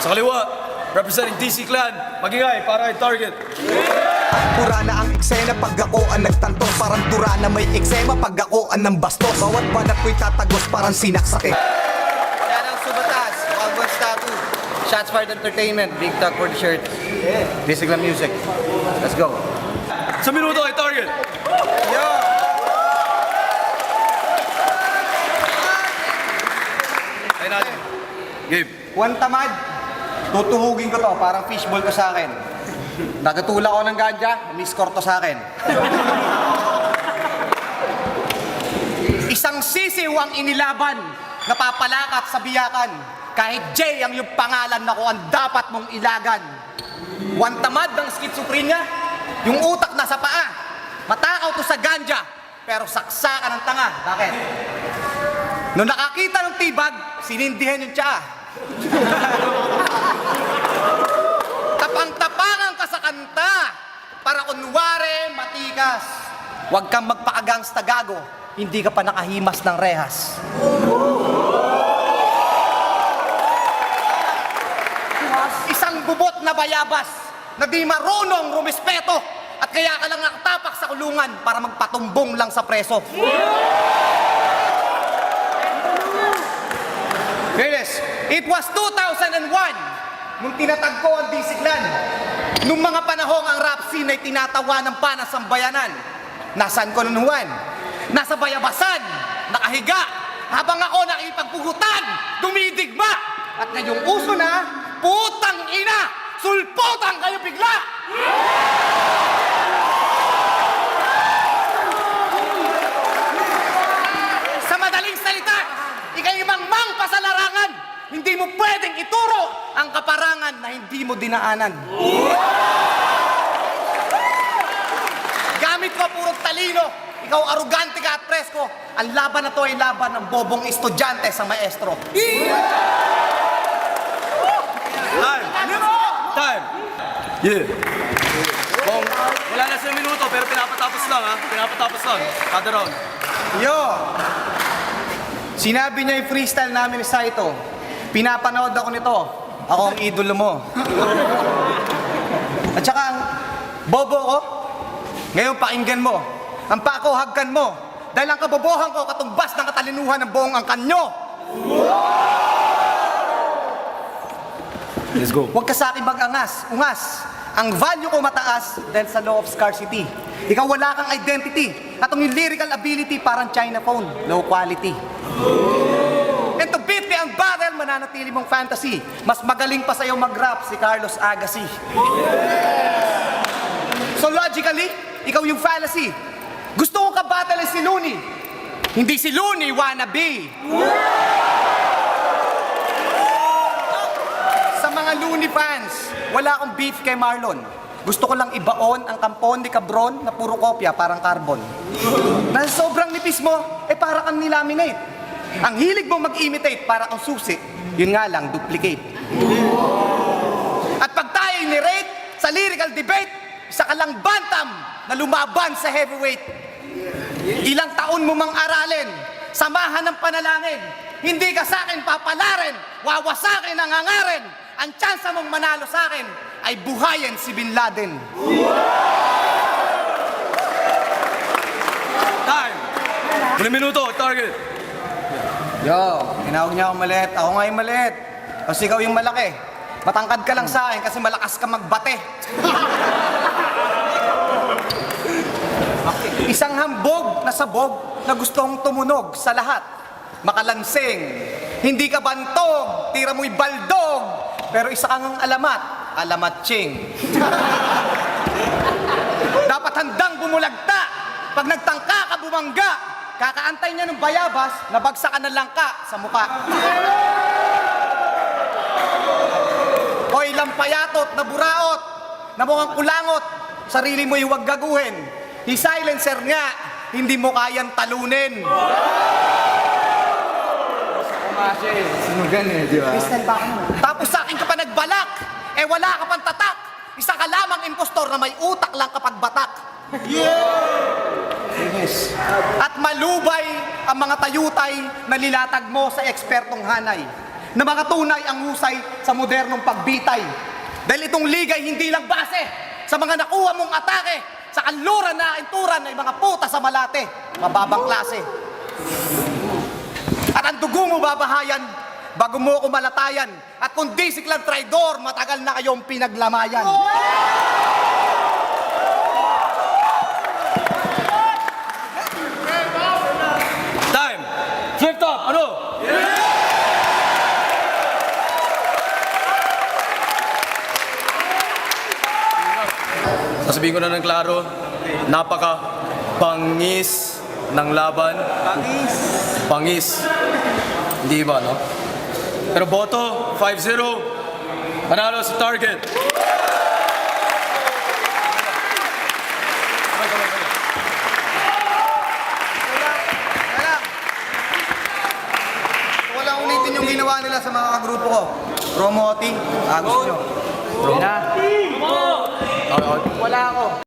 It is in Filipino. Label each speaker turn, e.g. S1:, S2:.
S1: Sa kaliwa, representing DC Clan, magingay para kay Target.
S2: Pura na ang eksena pag ako ang nagtanto. Parang tura na may eksema pag ako ang ng bastos. Bawat banat ko'y tatagos parang sinaksakin.
S3: Yan ang Subatas, Alvin Tattoo, Shots Fired Entertainment, Big Talk for the shirt, Discipline Music. Let's go.
S1: Sa minuto kay Target.
S3: Yo!
S1: Tayo natin. Game.
S3: Juan Tamad, tutuhugin ko to, parang fishball to sa akin. Nagatula ko ng ganja, miss-score to sa akin. Isang sisiw ang inilaban, napapalakat sa biyakan. Kahit J ang yung pangalan na ko ang dapat mong ilagan. Juan Tamad ng schizophrenia, yung utak nasa paa. Matakaw to sa ganja, pero saksakan ng tanga. Bakit? Nung nakakita ng tibag, sinindihan yung tsaa. Tapang-tapangan ka sa kanta para kunwari matikas. Huwag kang magpakagangsta gago, hindi ka pa nakahimas ng rehas. Isang bubot na bayabas na di marunong rumispeto at kaya ka lang nakatapak sa kulungan para magpatumbong lang sa preso. Fairness, it was 2001 nung tinatag ko ang Disiglan. Nung mga panahong ang rap scene ay tinatawanan pa ng sambayanan. Nasaan ko nun, Juan? Nasa bayabasan, nakahiga, habang ako nakipagpugutan, dumidigma. At ngayong uso na, putang ina, sulputan kayo bigla! Sa madaling salita, ikay mangmang pa sa larangan. Hindi mo pwedeng ituro ang kaparangan na hindi mo dinaanan. Gamit ko puro talino. Ikaw arugante ka at presko. Ang laban na to ay laban ng bobong estudyante sa maestro.
S1: Time. Time. Yeah. Kung wala na sa minuto, pero pinapatapos lang ha. Pinapatapos lang. Kada round.
S3: Yo! Sinabi niya yung freestyle namin ni Saito. Pinapanood ako nito. Ako ang idolo mo. At saka ang bobo ko, ngayon pakinggan mo. Ang pakuhagkan mo. Dahil ang kabobohan ko katumbas ng katalinuhan ng buong angkan nyo.
S1: Let's go.
S3: Huwag ka sa akin mag-angas, ungas. Ang value ko mataas dahil sa law of scarcity. Ikaw wala kang identity. At ang lyrical ability parang China phone, low quality. And to beat me ang battle, mananatili mong fantasy. Mas magaling pa sa'yo mag-rap si Carlos Agassi. So logically, ikaw yung fallacy. Gusto ko ka-battle si Looney. Hindi si Looney wannabe. Sa mga Looney fans, wala akong beef kay Marlon. Gusto ko lang ibaon ang kampon ni Cabron na puro kopya parang carbon. Na sobrang nipis mo, para kang nilaminate. Ang hilig mo mag-imitate para kang susi, yun nga lang, duplicate. At pag tayo ni-rate sa lyrical debate, isa ka lang bantam na lumaban sa heavyweight. Ilang taon mo mang aralin, samahan ng panalangin, hindi ka sa akin papalarin, wawasakin ang hangarin. Ang tsansa mong manalo sa akin ay buhayin si Bin Laden.
S1: Time. Unang minuto, Target.
S3: Yo, tinawag niya akong maliit. Ako nga yung maliit. Kasi ikaw yung malaki. Matangkad ka lang sa akin kasi malakas ka magbate. Isang hambog na sabog na gustong tumunog sa lahat. Makalansing. Hindi ka bantog, tira mo'y baldog. Pero isa kang alamatsing. Dapat handang bumulagta. Pag nagtangka ka bumangga, kakaantay niya ng bayabas, nabagsakan ng langka sa mukha. Hoy, lampayatot na buraot, na mukhang kulangot, sarili mo huwag gaguhin. Silencer nga, hindi mo kayang talunin.
S2: Sinugan di ba?
S3: Tapos sa akin ka pa nagbalak, wala ka pang tatak. Isa ka lamang impostor na may utak lang kapag batak. Yes. At malubay ang mga tayutay na lilatag mo sa ekspertong hanay. na mga tunay ang husay sa modernong pagbitay. Dahil itong ligay hindi lang base sa mga nakuha mong atake, sa kanluran na inturan ng mga puta sa Malate, mababang klase. At ang dugo mo babahayan bago mo ako malatayan. At kung di siklang traidor, matagal na kayong pinaglamayan.
S1: Time! Flip top! Ano? Sasabihin ko na ng klaro, napaka-pangis ng laban. Pangis. Hindi ba, no? Pero boto, 5-0. Manalo si Target.
S3: Walang ulitin yung ginawa nila sa mga kagrupo ko. Promoting, gusto nyo.
S1: Bro.
S3: Wala ako.